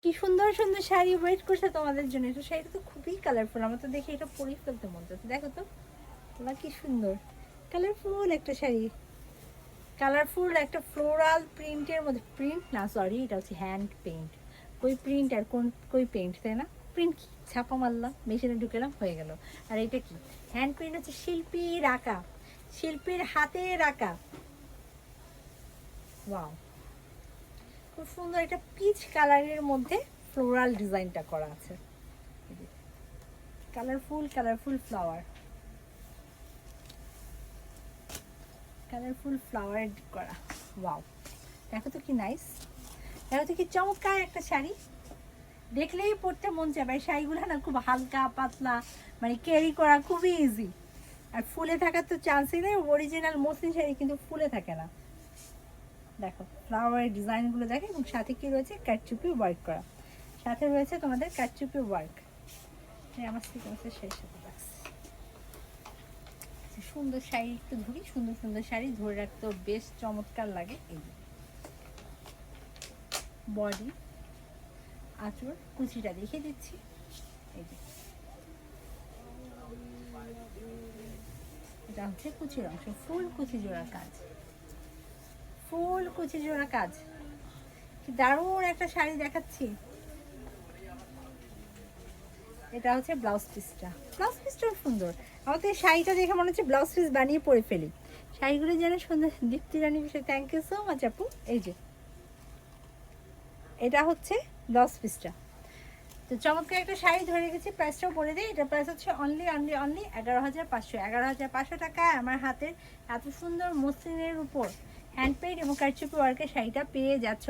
কি সুন্দর সুন্দর শাড়ি ওয়েট করছে তোমাদের জন্য। এটা শাড়িটা তো খুবই কালারফুল, আমার তো দেখে এটা পরেই ফেলতে মন যাচ্ছে। দেখো তো তোমরা কি সুন্দর কালারফুল একটা শাড়ি, কালারফুল একটা ফ্লোরাল প্রিন্টের মধ্যে। প্রিন্ট না, সরি, এটা হচ্ছে হ্যান্ড পেইন্ট। কই প্রিন্ট আর কোন কই পেইন্ট, তাই না? প্রিন্ট কি, ছাপা মারলাম, মেশিনে ঢুকেলাম, হয়ে গেল। আর এটা কি হ্যান্ড পেইন্ট, হচ্ছে শিল্পীর আঁকা, শিল্পীর হাতের আঁকা। ওয়াও, খুব সুন্দর একটা পিচ কালারের মধ্যে ফ্লোরাল ডিজাইনটা করা আছে। Colourful colourful flower, colourful flower করা। ওয়াও, দেখো তো কি নাইস, দেখো তো কি চমৎকার একটা শাড়ি। দেখলেই পরতে মন চায়। এই শাড়িগুলো না খুব হালকা পাতলা, মানে ক্যারি করা খুবই ইজি। আর ফুলে থাকার তো চান্সই নেই। অরিজিনাল মসলিন শাড়ি কিন্তু ফুলে থাকে না। দেখো ফ্লাওয়ারের ডিজাইনগুলো দেখে, এবং সাথে কি রয়েছে, কাটচুপি ওয়ার্ক করা। সাথে রয়েছে তোমাদের কাটচুপি ওয়ার্ক। আমার সিকোয়েন্সের শাড়ির সাথে লাগছে। সুন্দর শাড়ি একটু ধরি, সুন্দর সুন্দর শাড়ি ধরে রাখতেও বেশ চমৎকার লাগে। এই বডি, আঁচড়, কুচিটা দেখে দিচ্ছি। এই যে এটা হচ্ছে কুচির অংশ, ফুল কুচি জোড়া কাজ, ফুল কুচি জোড়া কাজ। কি দারুণ একটা শাড়ি দেখাচ্ছি। এটা হচ্ছে ব্লাউজ পিসটা, ব্লাউজ পিসটাও সুন্দর। আমাদের এই শাড়িটা দেখে মনে হচ্ছে ব্লাউজ পিস বানিয়ে পরে ফেলি। শাড়িগুলো যেন সুন্দর। দীপ্তি রানী বিষয়, থ্যাংক ইউ সো মাচ আপু। এই যে এটা হচ্ছে ব্লাউজ পিসটা। তো চমৎকার একটা শাড়ি ধরে রেখেছি, প্রাইসটাও বলে দিই। এটা প্রাইস হচ্ছে অনলি অনলি অনলি 11,500। 11,500 টাকায় আমার হাতের এত সুন্দর মসলিনের উপর হ্যান্ড পেইন্ট এবং কারচুপি ওয়ার্কের শাড়িটা পেয়ে যাচ্ছে।